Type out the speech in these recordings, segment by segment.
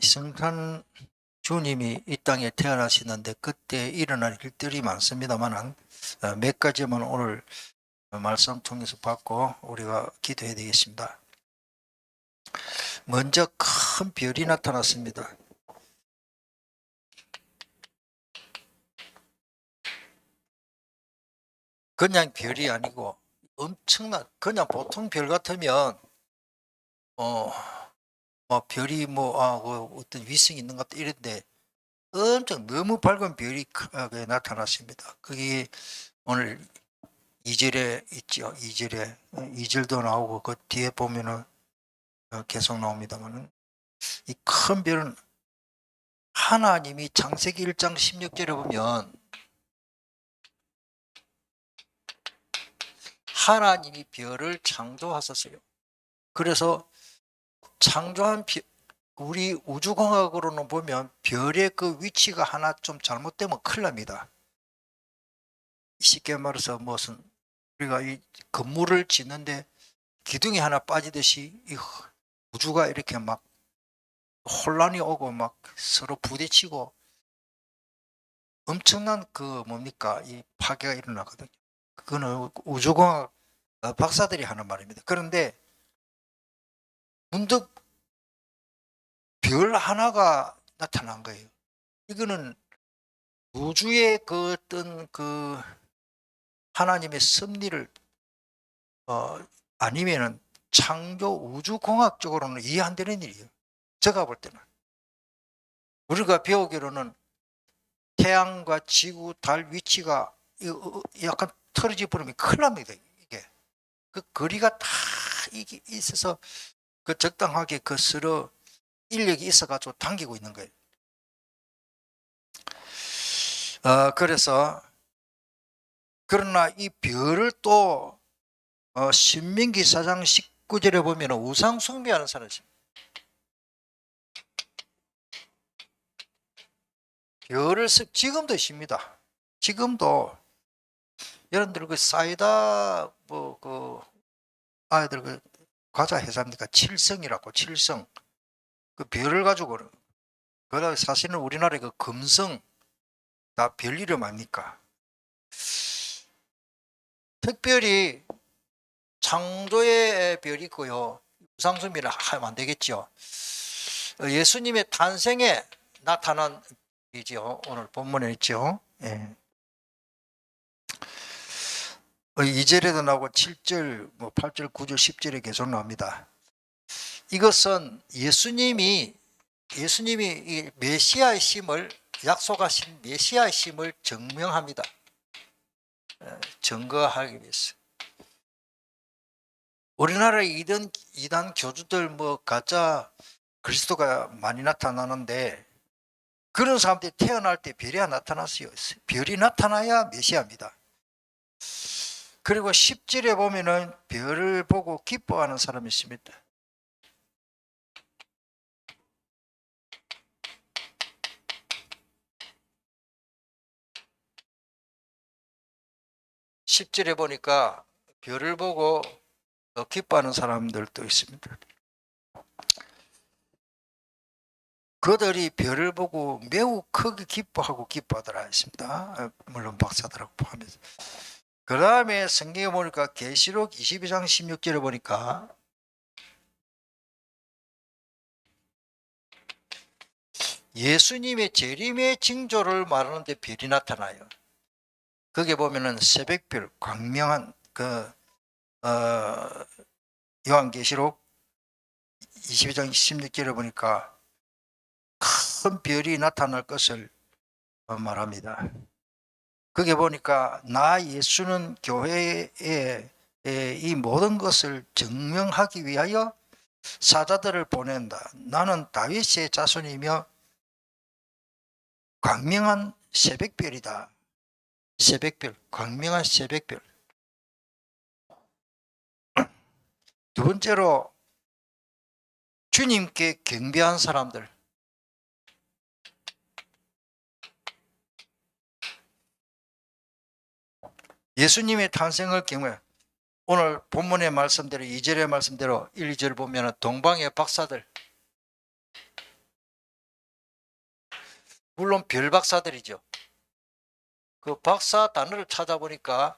성탄 주님이 이 땅에 태어나시는데 그때 일어날 일들이 많습니다만 몇 가지만 오늘 말씀 통해서 받고 우리가 기도해야 되겠습니다. 먼저 큰 별이 나타났습니다. 그냥 별이 아니고 엄청난, 그냥 보통 별 같으면 별이 어떤 위성이 있는 것 같다 이런데 엄청 너무 밝은 별이 나타났습니다. 그게 오늘 2절에 있죠. 2절에 2절도 나오고 그 뒤에 보면은 계속 나옵니다만은 이 큰 별은 하나님이 창세기 1장 16절에 보면 하나님이 별을 창조하셨어요. 그래서 창조한 우리 우주공학으로는 보면 별의 그 위치가 하나 좀 잘못되면 큰일 납니다. 쉽게 말해서 무슨 우리가 이 건물을 짓는데 기둥이 하나 빠지듯이 이 우주가 이렇게 막 혼란이 오고 막 서로 부딪히고 엄청난 이 파괴가 일어나거든요. 그거는 우주공학 박사들이 하는 말입니다. 그런데 문득 별 하나가 나타난 거예요. 이거는 우주의 그 어떤 하나님의 섭리를 아니면은 창조 우주공학적으로는 이해 안 되는 일이에요. 제가 볼 때는. 우리가 배우기로는 태양과 지구, 달 위치가 약간 틀어져 버리면 큰일 납니다. 이게 그 거리가 다 이게 있어서 그 적당하게 서로 인력이 있어가지고 당기고 있는 거예요. 그래서 그러나 이 별을 또 신명기 4장 19절에 보면 우상 숭배하는 사람이 있습니다. 별을 지금도 있습니다. 지금도 여러분들 그 사이다 아이들 과자 회사입니까? 칠성이라고 칠성 그 별을 가지고 그다음에 사실은 우리나라의 그 금성 다 별 이름 아닙니까? 특별히 창조의 별이 있고요. 우상숭배를 하면 안 되겠죠. 예수님의 탄생에 나타난 이죠. 오늘 본문에 있죠. 예. 2절에도 나오고 7절, 8절, 9절, 10절에 계속 나옵니다. 이것은 예수님이 이 메시아의 심을 약속하신 메시아의 심을 증명합니다. 증거하기 위해서. 우리나라의 이단 교주들 가짜 그리스도가 많이 나타나는데 그런 사람들이 태어날 때 별이 나타났어요. 별이 나타나야 메시아입니다. 그리고 10절에 보면은 별을 보고 기뻐하는 사람이 있습니다. (10절에) 보니까 별을 보고 기뻐하는 사람들도 있습니다. 그들이 별을 보고 매우 크게 기뻐하더라 했습니다. 물론 박사들하고 포함해서. 그 다음에 성경에 보니까 계시록 22장 16절에 보니까 예수님의 재림의 징조를 말하는데 별이 나타나요. 거기에 보면은 새벽별, 광명한 요한계시록 22장 16절에 보니까 큰 별이 나타날 것을 말합니다. 거기에 보니까 나 예수는 교회에 이 모든 것을 증명하기 위하여 사자들을 보낸다. 나는 다윗의 자손이며 광명한 새벽별이다. 새벽별, 광명한 새벽별. 두 번째로 주님께 경배한 사람들. 예수님의 탄생을 경외. 오늘 본문의 말씀대로 2절의 말씀대로 1, 2절 보면 동방의 박사들 물론 별 박사들이죠. 그 박사 단어를 찾아보니까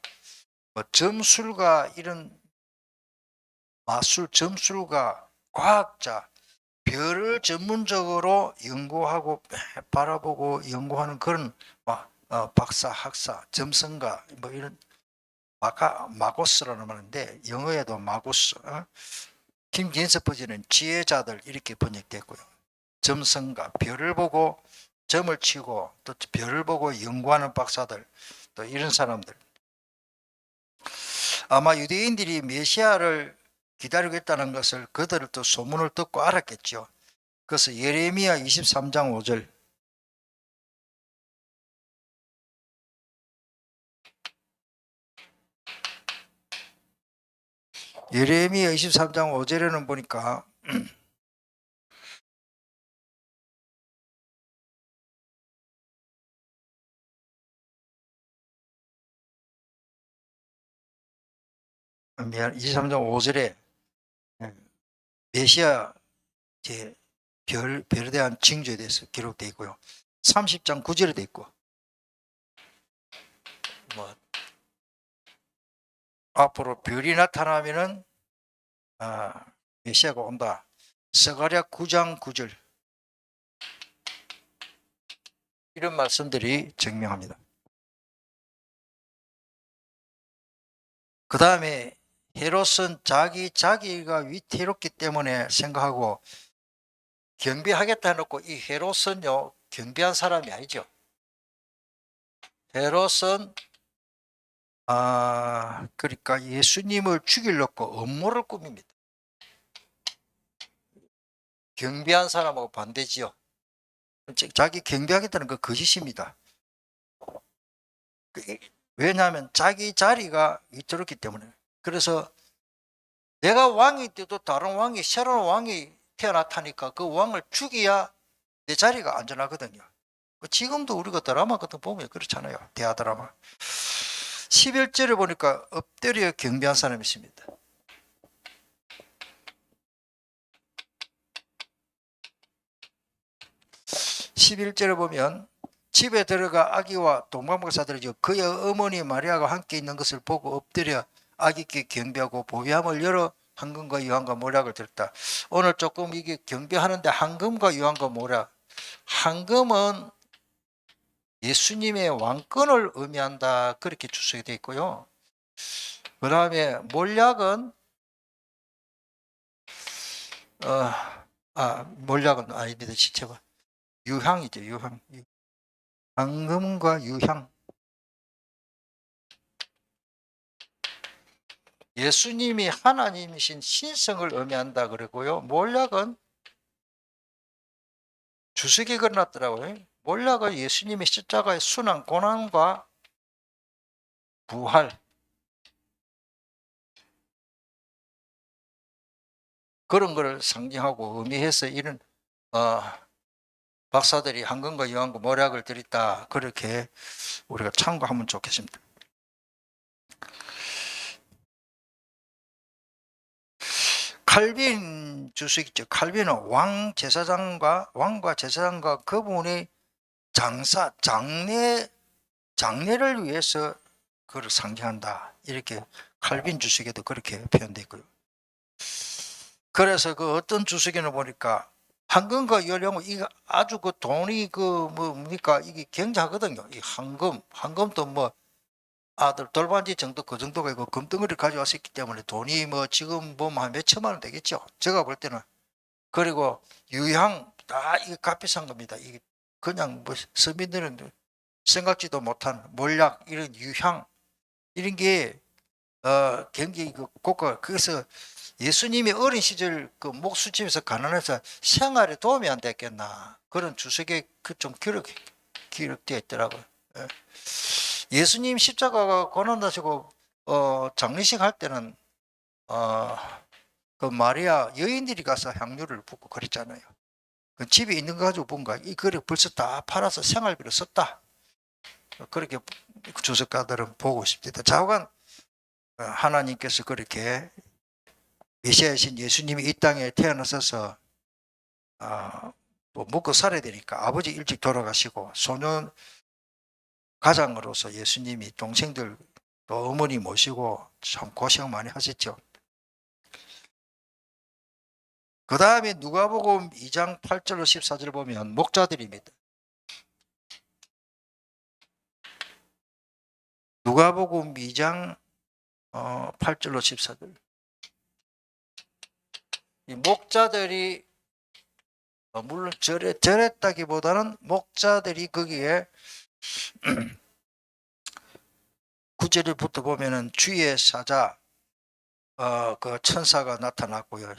뭐 점술가 이런 마술 점술가 과학자 별을 전문적으로 연구하고 바라보고 연구하는 그런 박사 학사 점성가 뭐 이런 마고스라는 말인데 영어에도 마고스 김진섭 버전은 지혜자들 이렇게 번역됐고요. 점성가 별을 보고 점을 치고 또 별을 보고 연구하는 박사들 또 이런 사람들 아마 유대인들이 메시아를 기다리고 있다는 것을 그들을 또 소문을 듣고 알았겠죠. 그래서 예레미야 23장 5절 예레미야 23장 5절에는 보니까 미안 23장 5절에 메시아 별에 대한 징조에 대해서 기록되어 있고요. 30장 9절에 되어 있고 뭐 앞으로 별이 나타나면은 메시아가 온다. 스가랴 9장 9절 이런 말씀들이 증명합니다. 그 다음에 헤롯은 자기가 위태롭기 때문에 생각하고 경배하겠다 해놓고 이 헤롯은요 경배한 사람이 아니죠. 헤롯은 그러니까 예수님을 죽이려고 음모를 꾸밉니다. 경배한 사람하고 반대지요. 자기 경배하겠다는 그 거짓입니다. 왜냐하면 자기 자리가 위태롭기 때문에. 그래서 내가 왕이 돼도 다른 왕이 새로운 왕이 태어났다니까 그 왕을 죽여야 내 자리가 안전하거든요. 지금도 우리가 드라마 같은 거 보면 그렇잖아요. 대하 드라마. 11절에 보니까 엎드려 경배한 사람이 있습니다. 11절에 보면 집에 들어가 아기와 동방박사들이 그의 어머니 마리아가 함께 있는 것을 보고 엎드려 아기께 경배하고 보배함을 열어 황금과 유황과 모략을 들었다. 오늘 조금 이게 경배하는데 황금과 유황과 모략. 황금은 예수님의 왕권을 의미한다. 그렇게 주석이 되어 있고요. 그 다음에 몰약은 몰약은 아닙니다. 시체가 유향이죠. 유향. 황금과 유향. 예수님이 하나님이신 신성을 의미한다 그러고요. 몰약은 주석이 그려놨더라고요. 몰약은 예수님의 십자가의 순환 고난과 부활 그런 것을 상징하고 의미해서 이런 박사들이 황금과 유황과 몰약을 드렸다. 그렇게 우리가 참고하면 좋겠습니다. 칼빈 주석 있죠. 칼빈은 왕과 제사장과 그분의 장례를 위해서 그걸 상징한다. 이렇게 칼빈 주석에도 그렇게 표현되어 있고요. 그래서 그 어떤 주석에는 보니까 황금과 유황 이거 아주 그 돈이 뭡니까 이게 굉장하거든요. 이 황금도 뭐 아들 돌반지 정도 그 정도가 있고 금덩어리를 가져왔었기 때문에 돈이 뭐 지금 보면 한 몇천만 원 되겠죠. 제가 볼 때는. 그리고 유향 다 이게 값비싼 겁니다. 이게 그냥 뭐 서민들은 생각지도 못한 몰약 이런 유향 이런 게 굉장히 그 고가. 그래서 예수님이 어린 시절 그 목수집에서 가난해서 생활에 도움이 안 됐겠나 그런 주석에 그 좀 기록되어 있더라고요. 예수님 십자가가 고난하시고 장례식 할 때는 그 마리아 여인들이 가서 향유를 붓고 그랬잖아요. 그 집에 있는 거 가지고 본가 이 글을 벌써 다 팔아서 생활비로 썼다. 그렇게 주석가들은 보고 있습니다. 좌우간 하나님께서 그렇게 메시아이신 예수님이 이 땅에 태어나셔서 또 먹고 살아야 되니까 아버지 일찍 돌아가시고 소년 가장으로서 예수님이 동생들 또 어머니 모시고 참 고생 많이 하셨죠. 그 다음에 누가복음 2장 8절로 14절 보면 목자들입니다. 누가복음 2장 8절로 14절. 이 목자들이 물론 저랬다기보다는 목자들이 거기에 9절부터 보면은 주의 사자 그 천사가 나타났고요.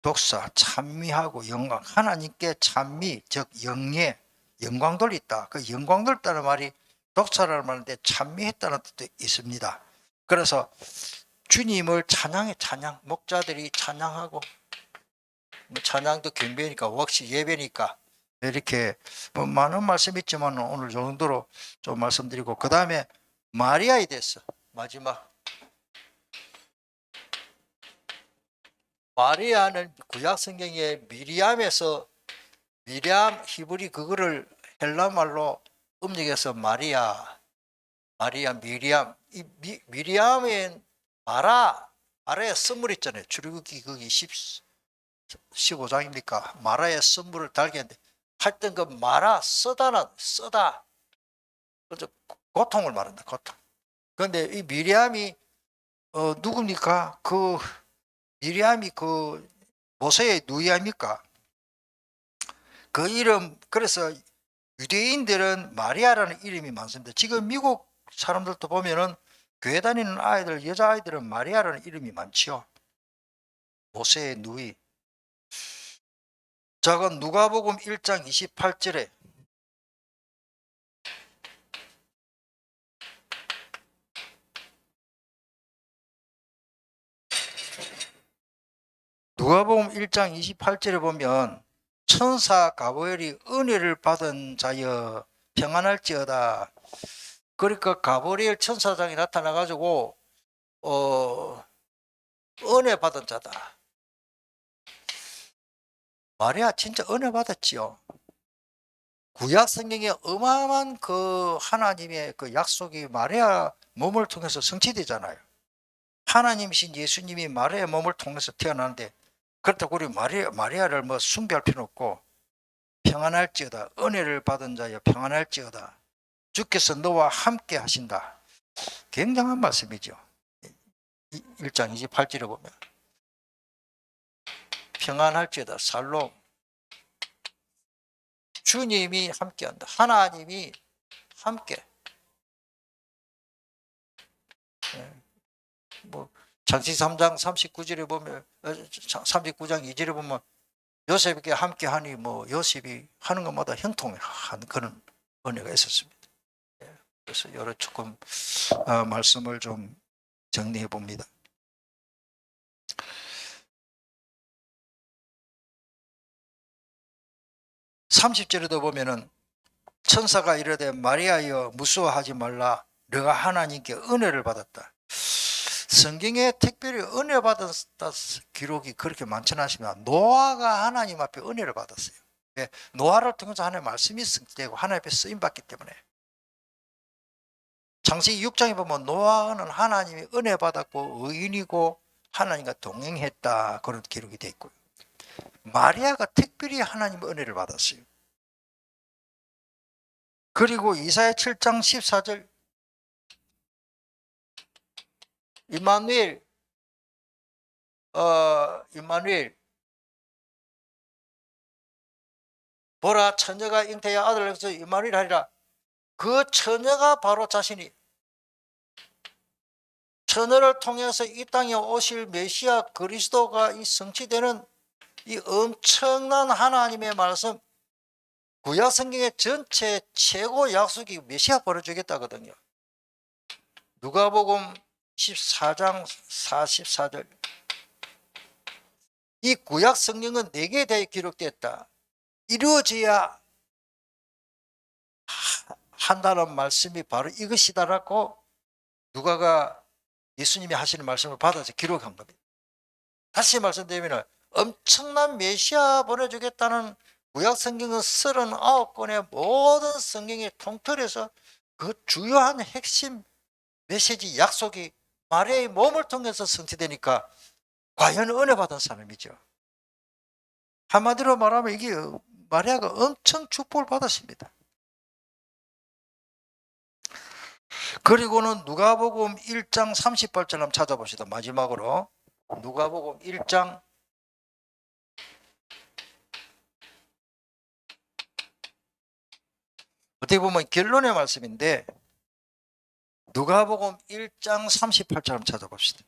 독사, 찬미하고 영광, 하나님께 찬미, 즉 영예, 영광 돌렸다. 그 영광 돌렸다는 말이 독사라는 말인데 찬미했다는 뜻도 있습니다. 그래서 주님을 찬양해, 찬양. 목자들이 찬양하고, 찬양도 경배니까, 웍시 예배니까, 이렇게 뭐 많은 말씀이 있지만 오늘 정도로 좀 말씀드리고, 그 다음에 마리아에 대해서 마지막. 마리아는 구약 성경에 미리암에서, 미리암 히브리 그거를 헬라말로 음력해서 마리아 미리암. 이 미리암은 마라의 선물 있잖아요. 출애굽기 거기 15장입니까? 마라의 선물을 달게 했는데 하여튼 그 마라 쓰다 그래서 고통을 말한다. 고통. 그런데 이 미리암이 누굽니까? 그 미리암이 그 모세의 누이 아닙니까? 그 이름, 그래서 유대인들은 마리아라는 이름이 많습니다. 지금 미국 사람들도 보면은 교회 다니는 아이들, 여자아이들은 마리아라는 이름이 많지요. 모세의 누이. 자, 그럼 누가복음 1장 28절에 누가복음 1장 28절에 보면 천사 가브리엘이 은혜를 받은 자여 평안할지어다. 그러니까 가브리엘 천사장이 나타나 가지고 은혜 받은 자다. 마리아 진짜 은혜 받았지요. 구약 성경에 어마어마한 그 하나님의 그 약속이 마리아 몸을 통해서 성취되잖아요. 하나님이신 예수님이 마리아의 몸을 통해서 태어나는데, 그렇다고 우리 마리아를 뭐 숭배할 필요는 없고, 평안할지어다. 은혜를 받은 자여 평안할지어다. 주께서 너와 함께 하신다. 굉장한 말씀이죠. 1장 28절에 보면 평안할지어다. 살롬. 주님이 함께한다. 하나님이 함께. 뭐 창세기 3장 39절에 보면 39장 2절에 보면 요셉에게 함께하니 뭐 요셉이 하는 것마다 형통한 그런 은혜가 있었습니다. 그래서 여러 조금 말씀을 좀 정리해 봅니다. (30절에도) 보면은 천사가 이르되 마리아여 무서워하지 말라. 너가 하나님께 은혜를 받았다. 성경에 특별히 은혜 받은 기록이 그렇게 많지는 않지만 노아가 하나님 앞에 은혜를 받았어요. 노아를 통해서 하나님의 말씀이 성취되고 하나님 앞에 쓰임받기 때문에. 창세기 6장에 보면 노아는 하나님이 은혜 받았고 의인이고 하나님과 동행했다, 그런 기록이 되어 있고요. 마리아가 특별히 하나님의 은혜를 받았어요. 그리고 이사야 7장 14절 임마누엘 보라 처녀가 잉태하여 아들을 낳아서 임마누엘 하리라. 그 처녀가 바로 자신이 처녀를 통해서 이 땅에 오실 메시아 그리스도가 이 성취되는 이 엄청난 하나님의 말씀, 구약 성경의 전체 최고 약속이 메시아 보내주겠다거든요. 누가복음 14장 44절. 이 구약 성경은 4개에 대해 기록됐다. 이루어져야 한다는 말씀이 바로 이것이다라고 누가가 예수님이 하시는 말씀을 받아서 기록한 겁니다. 다시 말씀드리면 엄청난 메시아 보내주겠다는 구약 성경은 39권의 모든 성경이 통틀어서 그 주요한 핵심 메시지 약속이 마리아의 몸을 통해서 성취되니까 과연 은혜 받은 사람이죠. 한마디로 말하면 이게 마리아가 엄청 축복을 받았습니다. 그리고는 누가복음 1장 38절 한번 찾아봅시다. 마지막으로 누가복음 1장 어떻게 보면 결론의 말씀인데 누가복음 1장 38절 한번 찾아봅시다.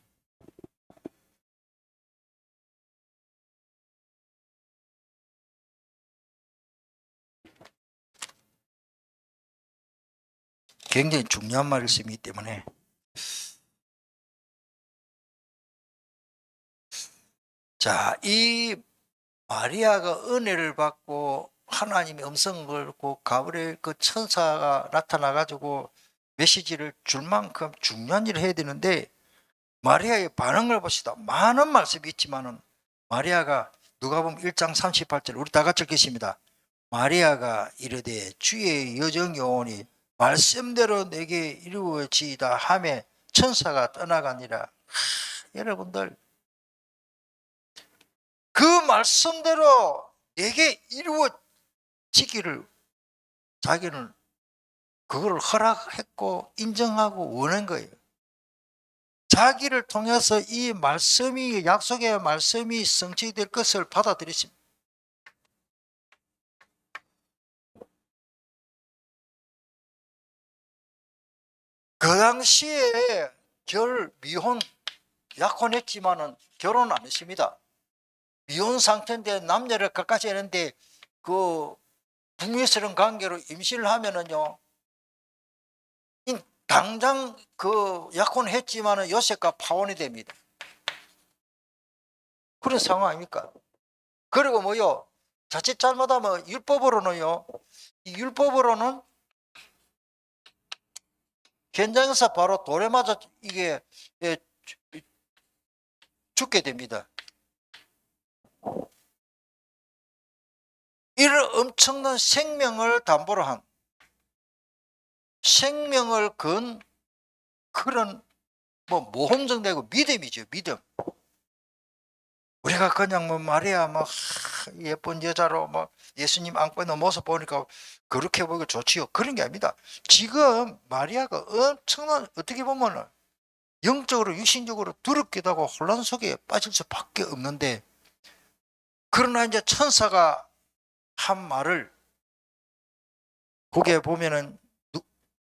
굉장히 중요한 말씀이기 때문에 자, 이 마리아가 은혜를 받고 하나님의 음성을 듣고 가브리엘 그 천사가 나타나 가지고 메시지를 줄 만큼 중요한 일을 해야 되는데 마리아의 반응을 봅시다. 많은 말씀이 있지만은 마리아가 누가복음 1장 38절 우리 다 같이 읽겠습니다. 마리아가 이르되 주의 여정이 오니 말씀대로 내게 이루어지이다 하매 천사가 떠나가니라. 여러분들 그 말씀대로 내게 이루어지기를 자기는 그걸 허락했고 인정하고 원한 거예요. 자기를 통해서 이 말씀이 약속의 말씀이 성취될 것을 받아들였습니다. 그 당시에 미혼 약혼했지만은 결혼 안 했습니다. 미혼 상태인데 남녀를 가까이 했는데 그 북미스러운 관계로 임신을 하면은요 당장 그 약혼했지만은 요셉과 파혼이 됩니다. 그런 상황 아닙니까? 그리고 뭐요 자칫 잘못하면 율법으로는요 이 율법으로는 현장에서 바로 돌에 맞아 이게 죽게 됩니다. 이런 엄청난 생명을 담보로 한 생명을 건 그런 뭐 모험정되고 믿음이죠. 믿음. 우리가 그냥 뭐 마리아 뭐 예쁜 여자로 뭐 예수님 안고 있는 모습 보니까 그렇게 보기가 좋지요. 그런 게 아닙니다. 지금 마리아가 엄청난 어떻게 보면 영적으로 육신적으로 두렵기도 하고 혼란 속에 빠질 수밖에 없는데 그러나 이제 천사가 한 말을 거기에 보면은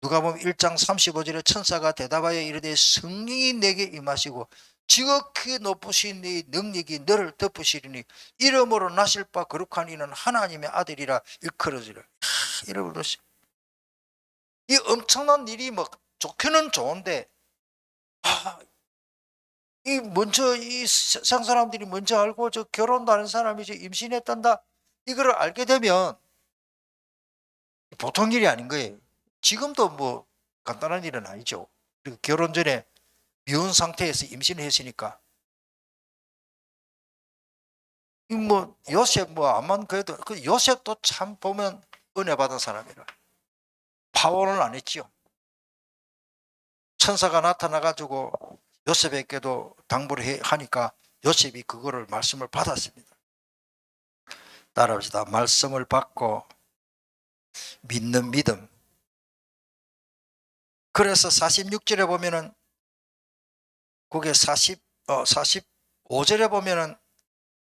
누가복음 1장 35절에 천사가 대답하여 이르되 성령이 내게 임하시고 지극히 높으신 네 능력이 너를 덮으시리니 이름으로 나실 바 거룩한 이는 하나님의 아들이라 일컬어지라. 여러분 이 엄청난 일이 뭐 좋기는 좋은데 이 먼저 이 세상 사람들이 먼저 알고 저 결혼도 하는 사람이 저 임신했단다 이거를 알게 되면 보통 일이 아닌 거예요. 지금도 뭐 간단한 일은 아니죠. 그리고 결혼 전에 미혼 상태에서 임신을 했으니까 뭐 요셉 뭐 암만 그래도 그 요셉도 참 보면 은혜 받은 사람이라 파혼을 안 했지요. 천사가 나타나 가지고 요셉에게도 당부를 하니까 요셉이 그거를 말씀을 받았습니다. 따라합시다. 말씀을 받고 믿는 믿음. 그래서 46절에 보면은 그게 45절에 보면은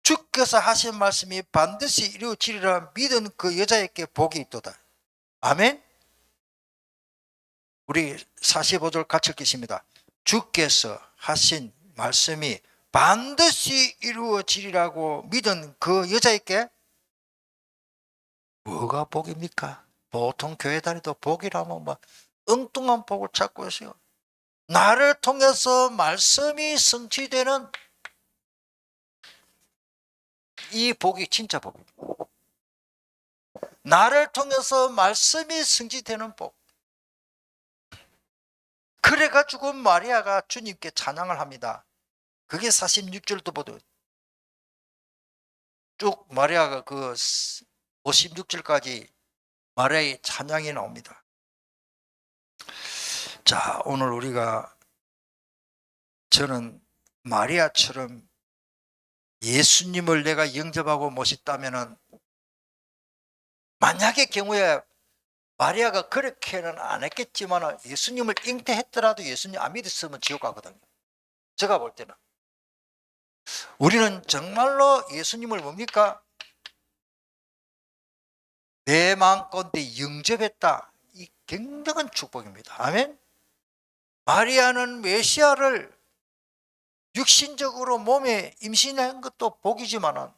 주께서 하신 말씀이 반드시 이루어지리라 믿은 그 여자에게 복이 있도다. 아멘. 우리 45절 같이 읽겠습니다. 주께서 하신 말씀이 반드시 이루어지리라고 믿은 그 여자에게 뭐가 복입니까? 보통 교회 다니도 복이라면 뭐 엉뚱한 복을 찾고 있어요. 나를 통해서 말씀이 성취되는 이 복이 진짜 복입니다. 나를 통해서 말씀이 성취되는 복. 그래가지고 마리아가 주님께 찬양을 합니다. 그게 46절도 보도 쭉 마리아가 그 56절까지 마리아의 찬양이 나옵니다. 자, 오늘 우리가 저는 마리아처럼 예수님을 내가 영접하고 모셨다면은, 만약의 경우에 마리아가 그렇게는 안 했겠지만 예수님을 잉태했더라도 예수님 안 믿었으면 지옥 가거든요. 제가 볼 때는 우리는 정말로 예수님을 뭡니까? 내 마음가운데 영접했다. 이 굉장한 축복입니다. 아멘. 마리아는 메시아를 육신적으로 몸에 임신한 것도 복이지만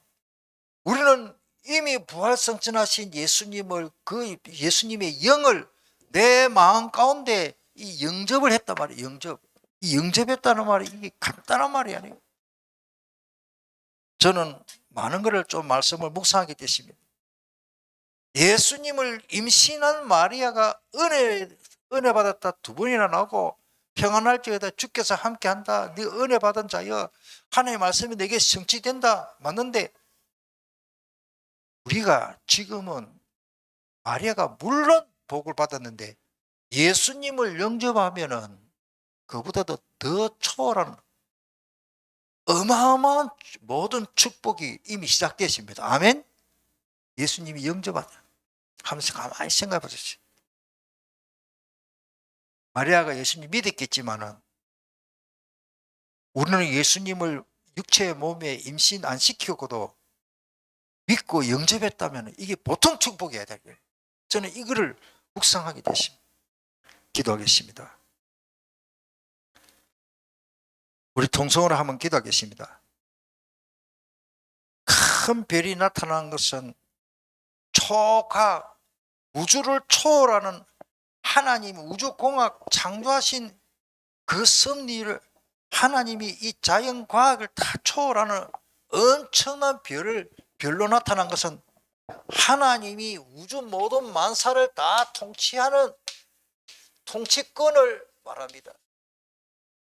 우리는 이미 부활승천하신 예수님을, 그 예수님의 영을 내 마음 가운데 이 영접을 했단 말이에요. 영접. 이 영접했다는 말이 이게 간단한 말이 아니에요. 저는 많은 것을 좀 말씀을 묵상하게 됐습니다. 예수님을 임신한 마리아가 은혜 받았다 두 번이나 나오고, 평안할 적에다 주께서 함께한다. 네 은혜 받은 자여 하나님의 말씀이 내게 성취된다. 맞는데 우리가 지금은 마리아가 물론 복을 받았는데 예수님을 영접하면은 그보다도 더 초월한 어마어마한 모든 축복이 이미 시작되었습니다. 아멘. 예수님이 영접하다 하면서 가만히 생각해 보십시오. 마리아가 예수님 믿었겠지만은 우리는 예수님을 육체의 몸에 임신 안 시키고도 믿고 영접했다면 이게 보통 축복이어야 될 거예요. 저는 이거를 묵상하게 됐습니다. 기도하겠습니다. 우리 통성으로 한번 기도하겠습니다. 큰 별이 나타난 것은 초각, 우주를 초월하는 하나님, 우주공학 창조하신 그 섭리를, 하나님이 이 자연과학을 다 초월하는 엄청난 별로 나타난 것은 하나님이 우주 모든 만사를 다 통치하는 통치권을 말합니다.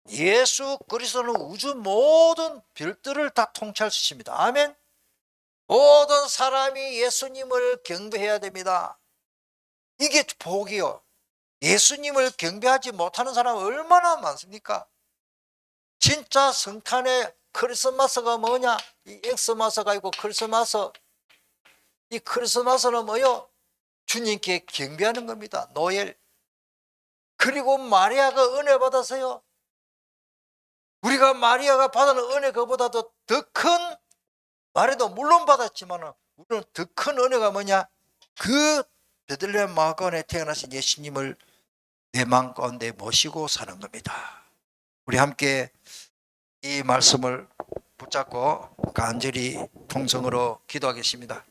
예수 그리스도는 우주 모든 별들을 다 통치할 수 있습니다. 아멘. 모든 사람이 예수님을 경배해야 됩니다. 이게 복이요. 예수님을 경배하지 못하는 사람은 얼마나 많습니까? 진짜 성탄의 크리스마스가 뭐냐? 이 엑스마스가 있고 크리스마스. 이 크리스마스는 뭐요? 주님께 경배하는 겁니다. 노엘. 그리고 마리아가 은혜 받아서요, 우리가 마리아가 받은 은혜 그보다도 더 큰, 마리아도 물론 받았지만 우리는 더 큰 은혜가 뭐냐? 그 베들레헴 마가온에 태어나신 예수님을 내 마음 가운데 모시고 사는 겁니다. 우리 함께 이 말씀을 붙잡고 간절히 통성으로 기도하겠습니다.